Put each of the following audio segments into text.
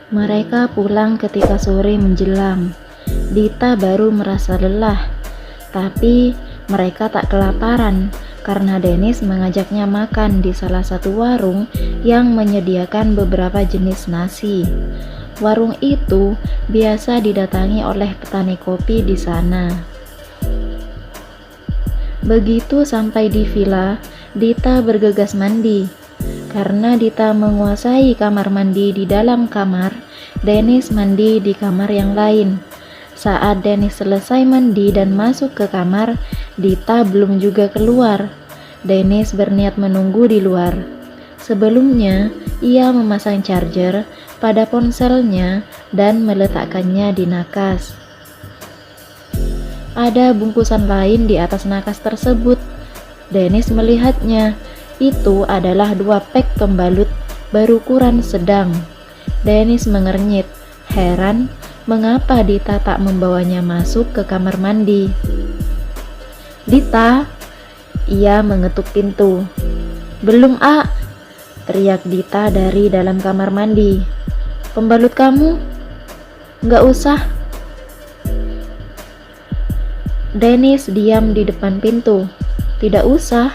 Mereka pulang ketika sore menjelang. Dita baru merasa lelah, tapi mereka tak kelaparan karena Dennis mengajaknya makan di salah satu warung yang menyediakan beberapa jenis nasi. Warung itu biasa didatangi oleh petani kopi di sana. Begitu sampai di villa, Dita bergegas mandi. Karena Dita menguasai kamar mandi di dalam kamar, Dennis mandi di kamar yang lain. Saat Dennis selesai mandi dan masuk ke kamar, Dita belum juga keluar. Dennis berniat menunggu di luar. Sebelumnya, ia memasang charger pada ponselnya dan meletakkannya di nakas. Ada bungkusan lain di atas nakas tersebut. Dennis melihatnya. Itu adalah 2 pek pembalut berukuran sedang. Dennis mengernyit, heran mengapa Dita tak membawanya masuk ke kamar mandi. "Dita!" Ia mengetuk pintu. "Belum, A," teriak Dita dari dalam kamar mandi. "Pembalut kamu?" "Nggak usah." Dennis diam di depan pintu. "Tidak usah?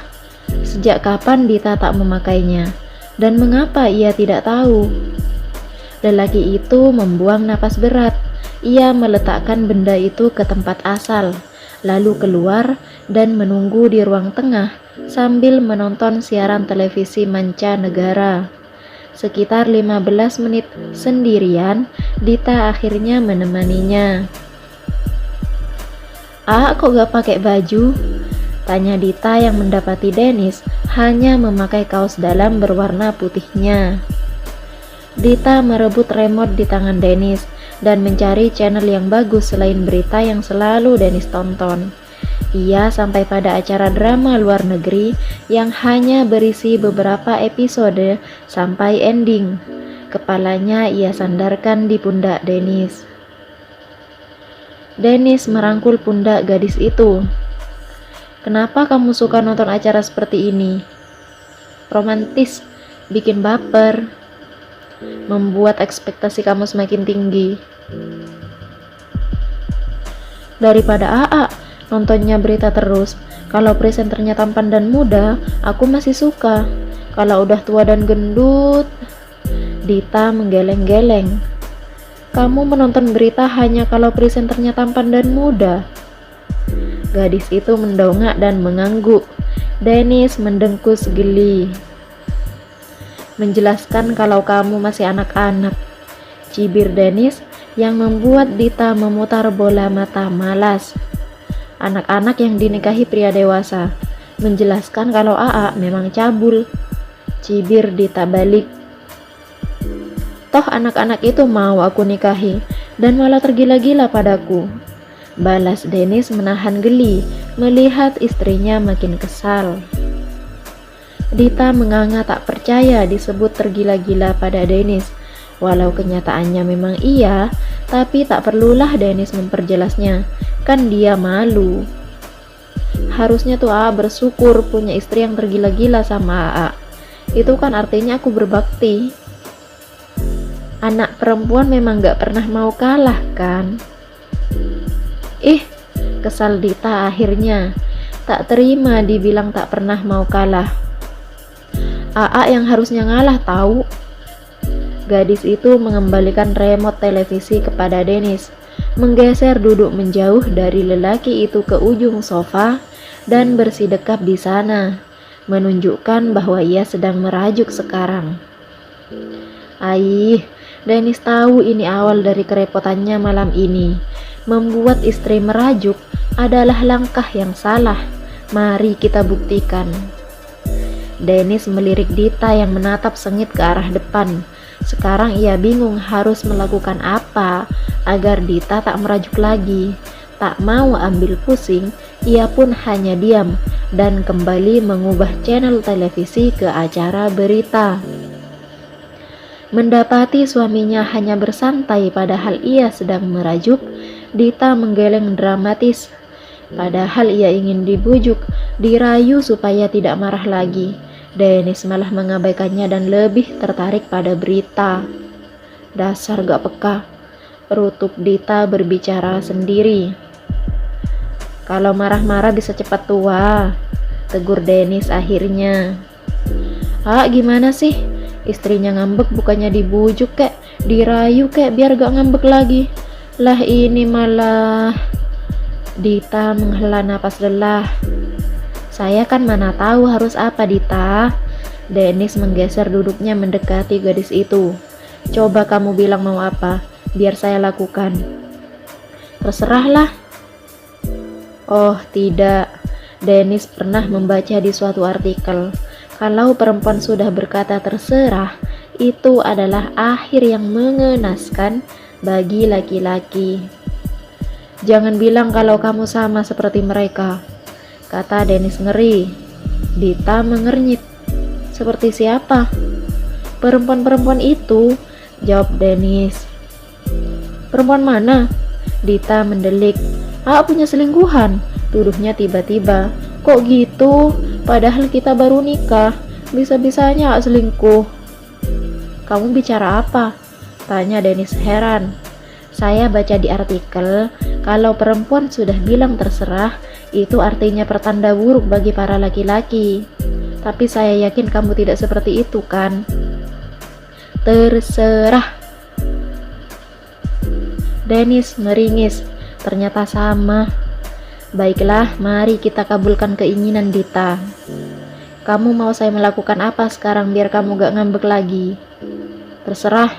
Sejak kapan Dita tak memakainya? Dan mengapa ia tidak tahu?" Lelaki itu membuang napas berat. Ia meletakkan benda itu ke tempat asal, lalu keluar dan menunggu di ruang tengah sambil menonton siaran televisi mancanegara. Sekitar 15 menit sendirian, Dita akhirnya menemaninya. Kok gak pakai baju?" tanya Dita yang mendapati Dennis hanya memakai kaos dalam berwarna putihnya. Dita merebut remote di tangan Dennis dan mencari channel yang bagus selain berita yang selalu Dennis tonton. Ia sampai pada acara drama luar negeri yang hanya berisi beberapa episode sampai ending. Kepalanya ia sandarkan di pundak Dennis. Dennis merangkul pundak gadis itu. "Kenapa kamu suka nonton acara seperti ini? Romantis, bikin baper, membuat ekspektasi kamu semakin tinggi. Daripada nontonnya berita terus. Kalau presenternya tampan dan muda, aku masih suka. Kalau udah tua dan gendut..." Dita menggeleng-geleng. "Kamu menonton berita hanya kalau presenternya tampan dan muda?" Gadis itu mendongak dan mengangguk. Dennis mendengkus geli. "Menjelaskan kalau kamu masih anak-anak," cibir Dennis yang membuat Dita memutar bola mata malas. "Anak-anak yang dinikahi pria dewasa. Menjelaskan kalau memang cabul," cibir Dita balik. "Toh anak-anak itu mau aku nikahi dan malah tergila-gila padaku," balas Dennis menahan geli melihat istrinya makin kesal. Dita menganga tak percaya disebut tergila-gila pada Dennis. Walau kenyataannya memang iya, tapi tak perlulah Dennis memperjelasnya, kan dia malu. Harusnya tuh bersyukur punya istri yang tergila-gila sama Itu kan artinya aku berbakti. Anak perempuan memang gak pernah mau kalah kan? Kesal Dita akhirnya. Tak terima dibilang tak pernah mau kalah. Yang harusnya ngalah tahu. Gadis itu mengembalikan remote televisi kepada Dennis, menggeser duduk menjauh dari lelaki itu ke ujung sofa dan bersidekap di sana, menunjukkan bahwa ia sedang merajuk sekarang. Dennis tahu ini awal dari kerepotannya malam ini. Membuat istri merajuk adalah langkah yang salah. Mari kita buktikan. Dennis melirik Dita yang menatap sengit ke arah depan. Sekarang ia bingung harus melakukan apa agar Dita tak merajuk lagi. Tak mau ambil pusing, ia pun hanya diam dan kembali mengubah channel televisi ke acara berita. Mendapati suaminya hanya bersantai padahal ia sedang merajuk, Dita menggeleng dramatis. Padahal ia ingin dibujuk, dirayu supaya tidak marah lagi. Dennis malah mengabaikannya dan lebih tertarik pada berita. Dasar gak peka, Rutuk Dita berbicara sendiri. Kalau marah-marah bisa cepat tua, tegur Dennis akhirnya. Gimana sih? Istrinya ngambek bukannya dibujuk kek, dirayu kek biar gak ngambek lagi. Lah ini malah. Dita menghela napas lelah. Saya kan mana tahu harus apa, Dita. Dennis menggeser duduknya mendekati gadis itu. Coba kamu bilang mau apa, biar saya lakukan. Terserahlah. Oh tidak, Dennis pernah membaca di suatu artikel, kalau perempuan sudah berkata terserah, itu adalah akhir yang mengenaskan bagi laki-laki. Jangan bilang kalau kamu sama seperti mereka, kata Dennis ngeri. Dita mengernyit. Seperti siapa? Perempuan-perempuan itu, jawab Dennis. Perempuan mana? Dita mendelik. Punya selingkuhan, tuduhnya tiba-tiba. Kok gitu? Padahal kita baru nikah. Bisa-bisanya selingkuh. Kamu bicara apa? Tanya Dennis heran. Saya baca di artikel, kalau perempuan sudah bilang terserah, itu artinya pertanda buruk bagi para laki-laki. Tapi saya yakin kamu tidak seperti itu kan? Terserah. Dennis meringis. Ternyata sama. Baiklah, mari kita kabulkan keinginan Dita. Kamu mau saya melakukan apa sekarang biar kamu gak ngambek lagi? Terserah.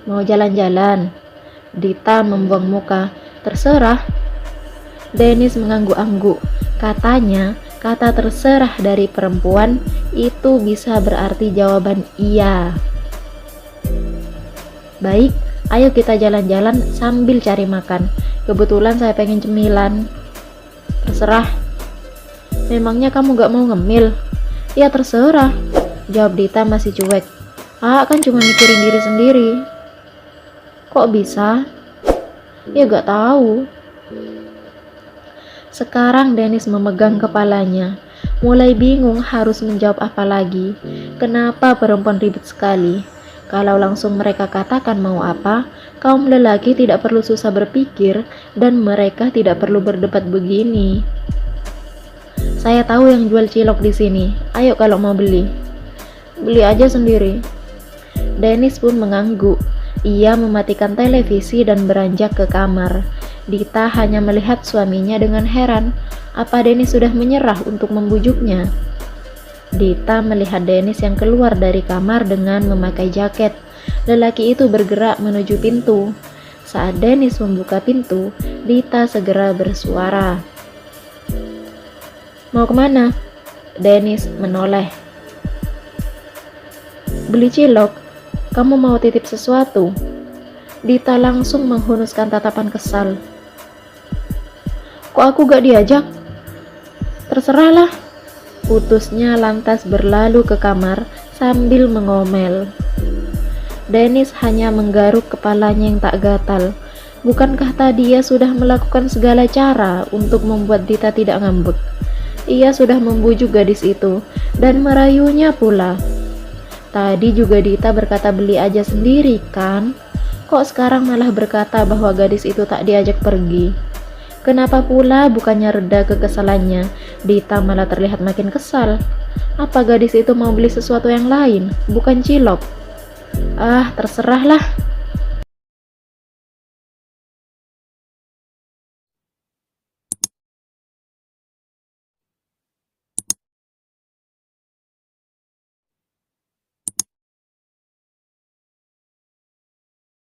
Mau jalan-jalan? Dita membuang muka. Terserah. Dennis mengangguk-angguk. Katanya, kata terserah dari perempuan itu bisa berarti jawaban iya. Baik, ayo kita jalan-jalan sambil cari makan. Kebetulan saya pengen cemilan. Terserah. Memangnya kamu gak mau ngemil? Ya terserah, jawab Dita masih cuek. Kan cuma mikirin diri sendiri. Kok bisa? Ya gak tahu. Sekarang Dennis memegang kepalanya, mulai bingung harus menjawab apa lagi. Kenapa perempuan ribet sekali? Kalau langsung mereka katakan mau apa, kaum lelaki tidak perlu susah berpikir dan mereka tidak perlu berdebat begini. Saya tahu yang jual cilok di sini. Ayo kalau mau beli. Beli aja sendiri. Dennis pun mengangguk. Ia mematikan televisi dan beranjak ke kamar. Dita hanya melihat suaminya dengan heran. Apa Dennis sudah menyerah untuk membujuknya? Dita melihat Dennis yang keluar dari kamar dengan memakai jaket. Lelaki itu bergerak menuju pintu. Saat Dennis membuka pintu, Dita segera bersuara. Mau kemana? Dennis menoleh. Beli cilok. Kamu mau titip sesuatu? Dita langsung menghunuskan tatapan kesal. Kok aku gak diajak? Terserahlah. Putusnya lantas berlalu ke kamar sambil mengomel. Dennis hanya menggaruk kepalanya yang tak gatal. Bukankah tadi ia sudah melakukan segala cara untuk membuat Dita tidak ngambek? Ia sudah membujuk gadis itu dan merayunya pula. Tadi juga Dita berkata beli aja sendiri kan? Kok sekarang malah berkata bahwa gadis itu tak diajak pergi? Kenapa pula bukannya reda kekesalannya, Dita malah terlihat makin kesal? Apa gadis itu mau beli sesuatu yang lain, bukan cilok? Terserahlah.